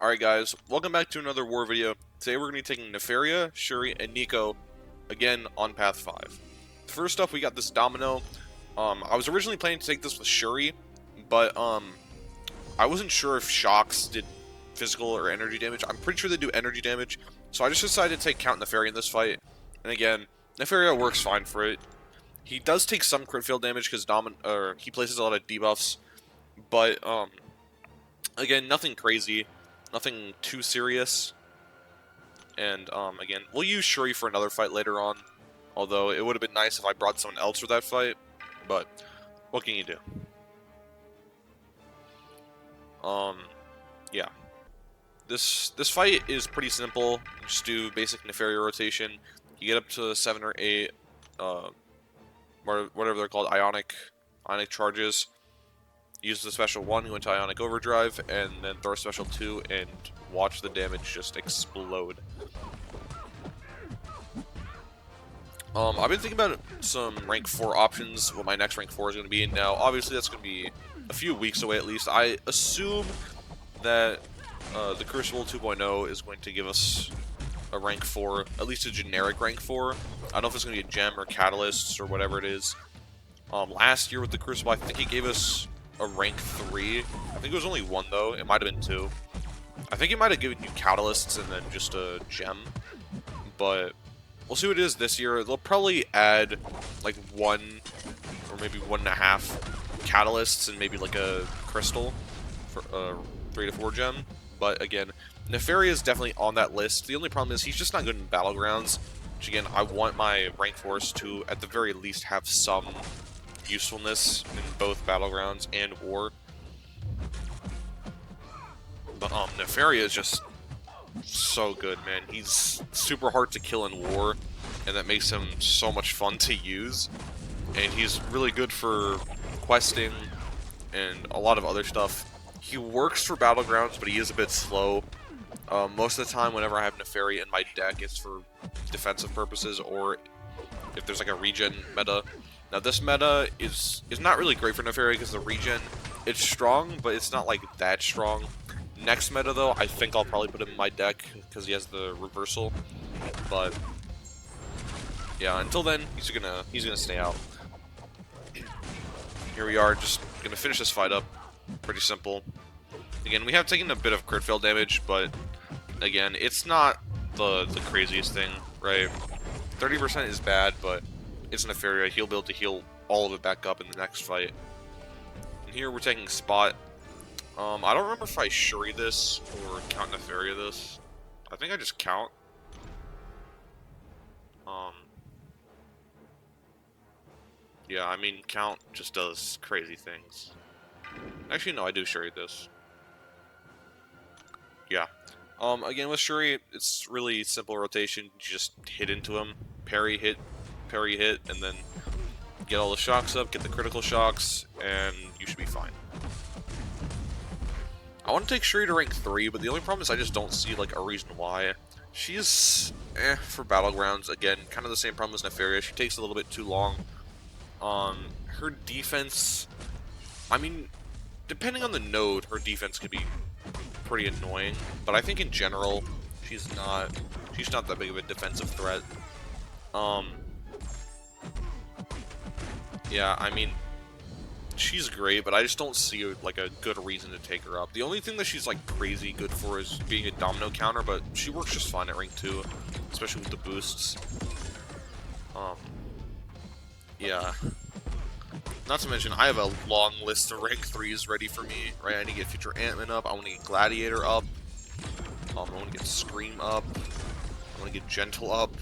Alright guys, welcome back to another war video. Today we're going to be taking Nefaria, Shuri, and Nico again on Path 5. First up we got this Domino. I was originally planning to take this with Shuri, but I wasn't sure if shocks did physical or energy damage. I'm pretty sure they do energy damage, so I just decided to take Count Nefaria in this fight. And again, Nefaria works fine for it. He does take some crit fail damage because he places a lot of debuffs, but again, nothing crazy. Nothing too serious. And, again, we'll use Shuri for another fight later on. Although, it would have been nice if I brought someone else for that fight. But, what can you do? Yeah. This fight is pretty simple. You just do basic Nefaria rotation. You get up to 7 or 8, whatever they're called, Ionic charges. Use the special 1, go into Ionic Overdrive, and then throw a special 2 and watch the damage just explode. I've been thinking about some rank 4 options, what my next rank 4 is going to be. Now, obviously, that's going to be a few weeks away at least. I assume that the Crucible 2.0 is going to give us a rank 4, at least a generic rank 4. I don't know if it's going to be a gem or catalysts or whatever it is. Last year with the Crucible, I think it gave us a rank 3. I think it was only 1 though. It might have been 2. I think it might have given you catalysts and then just a gem. But we'll see what it is this year. They'll probably add like 1 or maybe 1.5 catalysts and maybe like a crystal for a 3 to 4 gem. But again, Nefaria is definitely on that list. The only problem is he's just not good in Battlegrounds. Which again, I want my rank 4s to at the very least have some usefulness in both Battlegrounds and War. But Nefaria is just so good, man. He's super hard to kill in War, and that makes him so much fun to use. And he's really good for questing and a lot of other stuff. He works for Battlegrounds, but he is a bit slow. Most of the time, whenever I have Nefaria in my deck, it's for defensive purposes, or if there's like a regen meta. Now this meta is not really great for Nefaria because the regen, it's strong, but it's not like that strong. Next meta though, I think I'll probably put him in my deck because he has the reversal. But yeah, until then, he's gonna stay out. Here we are, just gonna finish this fight up. Pretty simple. Again, we have taken a bit of crit fail damage, but again, it's not the craziest thing, right? 30% is bad, but it's Nefaria. He'll be able to heal all of it back up in the next fight. And here we're taking Spot. I don't remember if I Shuri this or Count Nefaria this. I think I just Count. Yeah, I mean, Count just does crazy things. Actually, no, I do Shuri this. Yeah. Again, with Shuri, it's really simple rotation. You just hit into him, parry, hit, and then get all the shocks up, get the critical shocks, and you should be fine. I want to take Shuri to rank 3, but the only problem is I just don't see like a reason why. She's for Battlegrounds. Again, kind of the same problem as Nefaria. She takes a little bit too long. Her defense, I mean, depending on the node, her defense could be pretty annoying. But I think in general, she's not that big of a defensive threat. Yeah, I mean, she's great, but I just don't see like a good reason to take her up. The only thing that she's like crazy good for is being a domino counter, but she works just fine at rank 2, especially with the boosts. Yeah. Not to mention, I have a long list of rank 3s ready for me, right? I need to get Future Ant-Man up, I want to get Gladiator up, I want to get Scream up, I want to get Gentle up.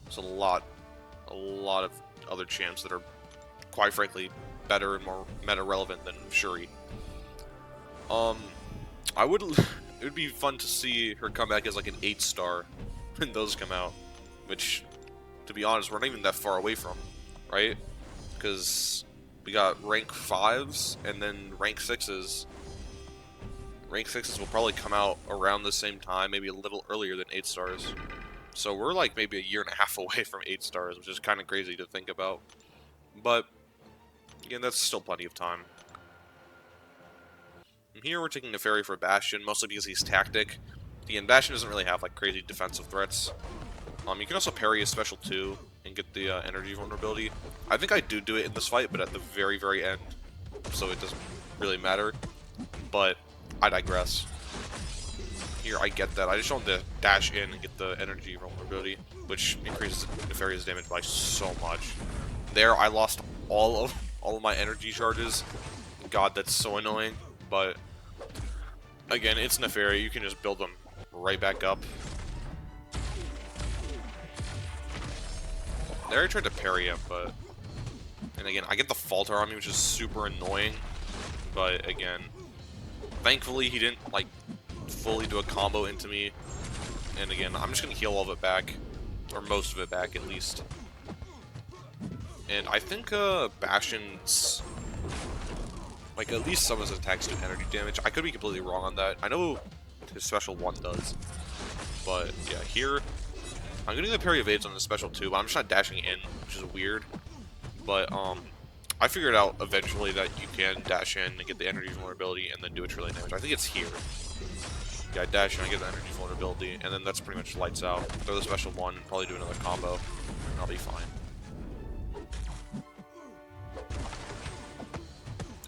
There's a lot of other champs that are, quite frankly, better and more meta-relevant than Shuri. It would be fun to see her come back as like an 8-star when those come out, which, to be honest, we're not even that far away from, right? Because we got rank 5s and then rank 6s. Rank 6s will probably come out around the same time, maybe a little earlier than 8 stars. So we're like maybe a year and a half away from 8 stars, which is kind of crazy to think about. But again, that's still plenty of time. And here we're taking Neferi for Bastion, mostly because he's tactic. Again, Bastion doesn't really have like crazy defensive threats. You can also parry his special 2 and get the energy vulnerability. I think I do it in this fight, but at the very, very end, so it doesn't really matter. But I digress. Here, I get that. I just want to dash in and get the energy vulnerability, which increases Nefarious damage by so much. There, I lost all of my energy charges. God, that's so annoying. But again, it's Neferi. You can just build them right back up. There, I tried to parry him, but... And again, I get the Falter on me, which is super annoying. But again, thankfully he didn't, like, fully do a combo into me. And again, I'm just going to heal all of it back. Or most of it back, at least. And I think Bastion's... Like, at least some of his attacks do energy damage. I could be completely wrong on that. I know his special 1 does. But, yeah, here... I'm getting the parry evades on the special 2, but I'm just not dashing in, which is weird. But, I figured out eventually that you can dash in and get the energy vulnerability and then do a trillion damage. I think it's here. Yeah, I dash in, I get the energy vulnerability, and then that's pretty much lights out. Throw the special 1, probably do another combo, and I'll be fine.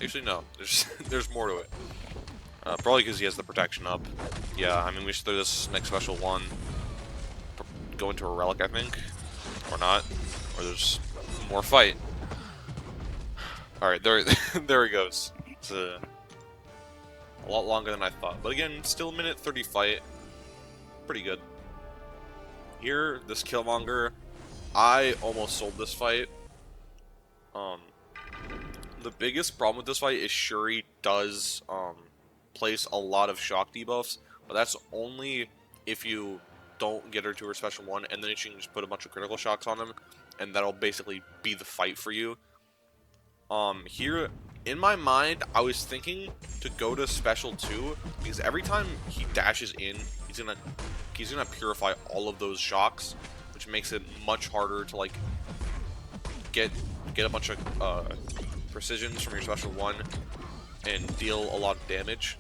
Actually, no. There's more to it. Probably because he has the protection up. Yeah, I mean, we should throw this next special 1. Go into a relic, I think. Or not. Or there's more fight. Alright, there he goes. It's a lot longer than I thought. But again, still a minute 30 fight. Pretty good. Here, this Killmonger, I almost sold this fight. The biggest problem with this fight is Shuri does place a lot of shock debuffs, but that's only if you don't get her to her special 1, and then she can just put a bunch of critical shocks on him, and that'll basically be the fight for you. Here, in my mind, I was thinking to go to special 2, because every time he dashes in, he's gonna purify all of those shocks, which makes it much harder to, like, get a bunch of precisions from your special 1 and deal a lot of damage,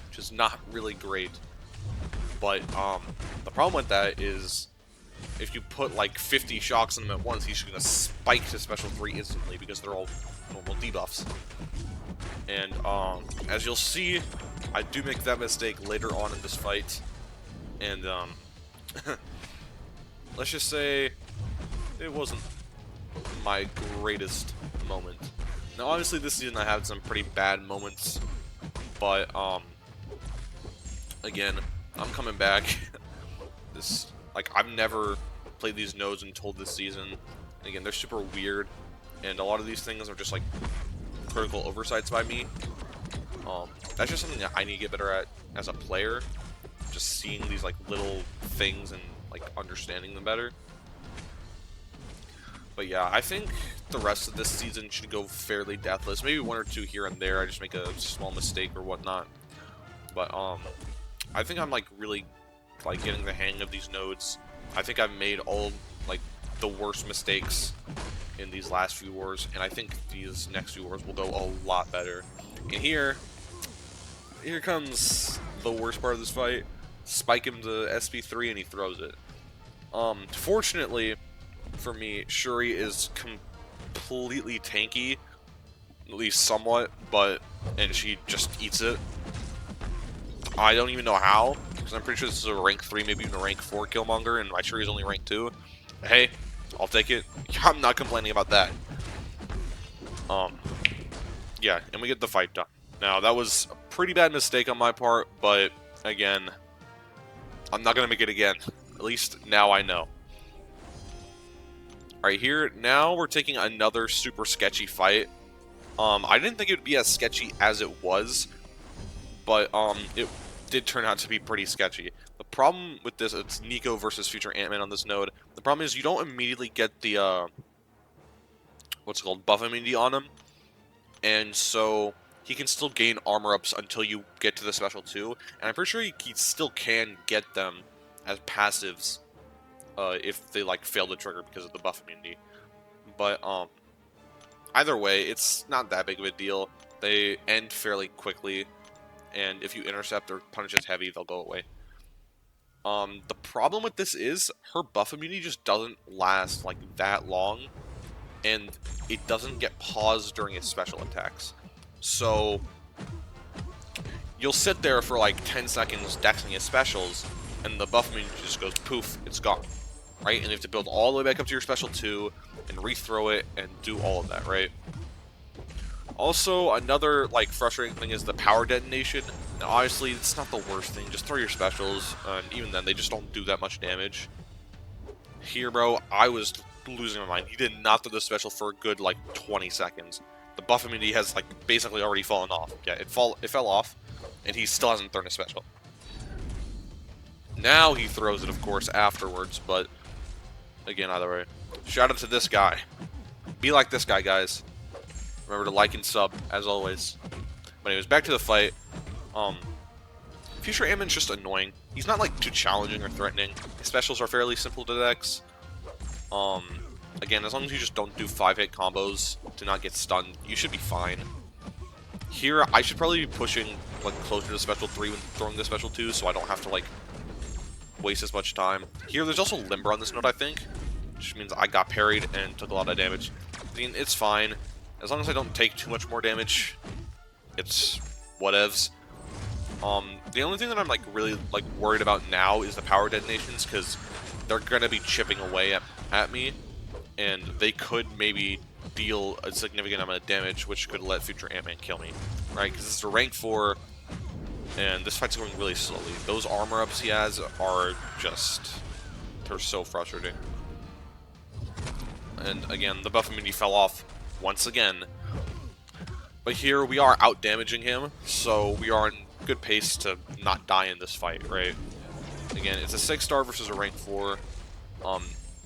which is not really great. But the problem with that is if you put like 50 shocks on him at once, he's gonna spike to special 3 instantly because they're all normal debuffs. And as you'll see, I do make that mistake later on in this fight, and let's just say it wasn't my greatest moment. Now, obviously, this season I had some pretty bad moments, but again, I'm coming back. I've never played these nodes until this season. Again, they're super weird, and a lot of these things are just like critical oversights by me. That's just something that I need to get better at as a player. Just seeing these like little things and like understanding them better. But yeah, I think the rest of this season should go fairly deathless. Maybe 1 or 2 here and there. I just make a small mistake or whatnot. But I think I'm like really like getting the hang of these nodes. I think I've made all like the worst mistakes in these last few wars, and I think these next few wars will go a lot better. And here comes the worst part of this fight. Spike him to SP3 and he throws it. Fortunately for me, Shuri is completely tanky, at least somewhat, and she just eats it. I don't even know how, because I'm pretty sure this is a rank 3, maybe even a rank 4 Killmonger, and my Shuri is only rank 2. But hey, I'll take it. I'm not complaining about that. Yeah, and we get the fight done. Now, that was a pretty bad mistake on my part, but again, I'm not going to make it again. At least now I know. Alright, here, now we're taking another super sketchy fight. I didn't think it would be as sketchy as it was, but it did turn out to be pretty sketchy. The problem with this, it's Nico versus future Ant-Man on this node. The problem is you don't immediately get the, what's it called, buff immunity on him. And so he can still gain armor ups until you get to the special 2. And I'm pretty sure he still can get them as passives if they, like, fail to trigger because of the buff immunity. But, either way, it's not that big of a deal. They end fairly quickly. and if you intercept or punishes heavy, they'll go away. The problem with this is her buff immunity just doesn't last like that long, and it doesn't get paused during its special attacks. So you'll sit there for like 10 seconds dexing its specials, and the buff immunity just goes poof, it's gone, right? And you have to build all the way back up to your special 2 and rethrow it and do all of that, right? Also, another like frustrating thing is the power detonation. Now, obviously, it's not the worst thing. Just throw your specials, and even then, they just don't do that much damage. Here, bro, I was losing my mind. He did not throw the special for a good like 20 seconds. The buff immunity has like basically already fallen off. Yeah, it fell off, and he still hasn't thrown a special. Now he throws it, of course, afterwards. But again, either way, shout out to this guy. Be like this guy, guys. Remember to like and sub, as always. But anyways, back to the fight. Future Ant-Man's just annoying. He's not, like, too challenging or threatening. His specials are fairly simple to dex. Again, as long as you just don't do 5-hit combos to not get stunned, you should be fine. Here, I should probably be pushing, like, closer to Special 3 when throwing the Special 2, so I don't have to, like, waste as much time. Here, there's also Limber on this node, I think. Which means I got parried and took a lot of damage. I mean, it's fine. As long as I don't take too much more damage, it's whatevs. The only thing that I'm like really like worried about now is the power detonations, because they're gonna be chipping away at me, and they could maybe deal a significant amount of damage, which could let future Ant-Man kill me, right? Because this is a rank 4, and this fight's going really slowly. Those armor ups he has are just, they're so frustrating. And again, the buff immunity fell off once again. But here we are out damaging him, so we are in good pace to not die in this fight, right? Again, it's a 6-star versus a rank 4.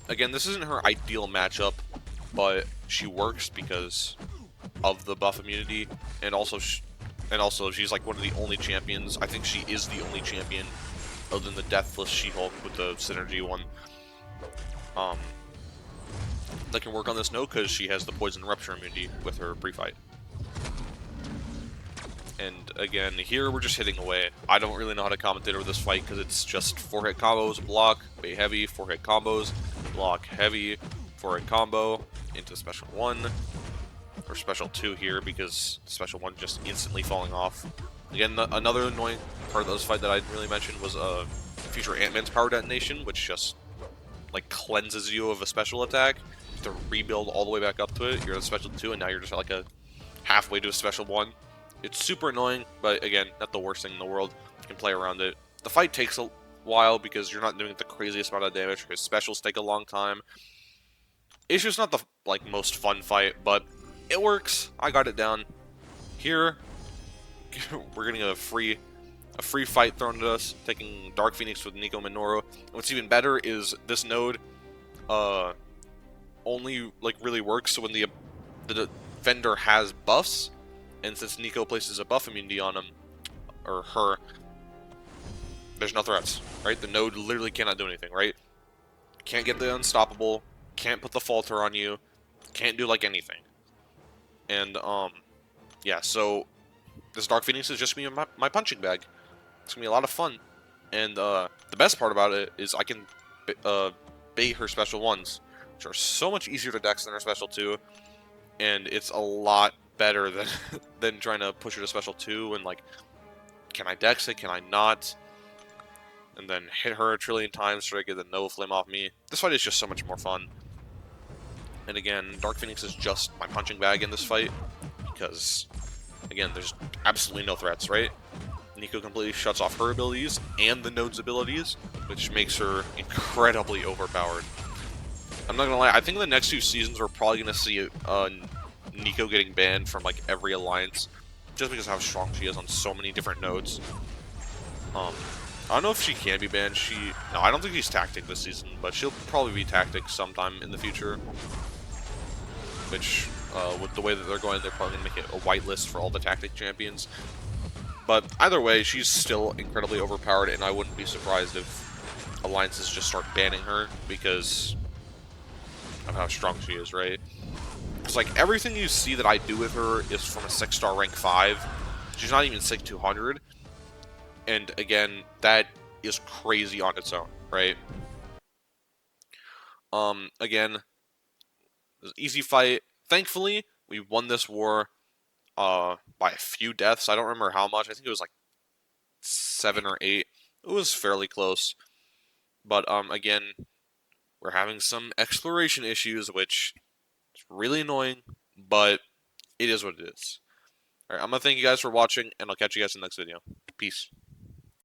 Again, this isn't her ideal matchup, but she works because of the buff immunity, and also she's like one of the only champions. I think she is the only champion other than the Deathless She-Hulk with the synergy one. That can work on this node because she has the poison rupture immunity with her pre-fight. And again, here we're just hitting away. I don't really know how to commentate over this fight because it's just 4-hit combos, block, bait heavy, 4-hit combos, block heavy, 4-hit combo, into special 1, or special 2 here because special 1 just instantly falling off. Again, another annoying part of this fight that I didn't really mention was future Ant-Man's power detonation, which just like cleanses you of a special attack. To rebuild all the way back up to it, you're at a special 2, and now you're just like a halfway to a special 1. It's super annoying, but again, not the worst thing in the world. You can play around it. The fight takes a while because you're not doing the craziest amount of damage. His specials take a long time. It's just not the like most fun fight, but it works. I got it down. Here, we're getting a free fight thrown at us, taking Dark Phoenix with Nico Minoru. And what's even better is this node, only like really works when the defender has buffs, and since Nico places a buff immunity on him or her, there's no threats, right? The node literally cannot do anything, right? Can't get the unstoppable, can't put the falter on you, can't do like anything. And yeah, so this Dark Phoenix is just gonna be my punching bag. It's gonna be a lot of fun, and the best part about it is I can bait her special 1s, which are so much easier to dex than her special 2, and it's a lot better than trying to push her to special 2 and like, can I dex it, can I not, and then hit her a trillion times to get the Nova Flame off me. This fight is just so much more fun. And again, Dark Phoenix is just my punching bag in this fight because, again, there's absolutely no threats, right? Nico completely shuts off her abilities and the node's abilities, which makes her incredibly overpowered. I'm not gonna lie, I think in the next 2 seasons we're probably gonna see Nico getting banned from like every alliance, just because of how strong she is on so many different nodes. I don't know if she can be banned. No, I don't think she's tactic this season, but she'll probably be tactic sometime in the future. Which, with the way that they're going, they're probably gonna make it a whitelist for all the tactic champions. But either way, she's still incredibly overpowered, and I wouldn't be surprised if alliances just start banning her because of how strong she is, right? It's like everything you see that I do with her is from a 6-star rank 5. She's not even 6200, And again, that is crazy on its own, right? Again, it was an easy fight. Thankfully, we won this war by a few deaths. I don't remember how much. I think it was like 7 or 8. It was fairly close. But again, we're having some exploration issues, which is really annoying, but it is what it is. Alright, I'm gonna thank you guys for watching, and I'll catch you guys in the next video. Peace.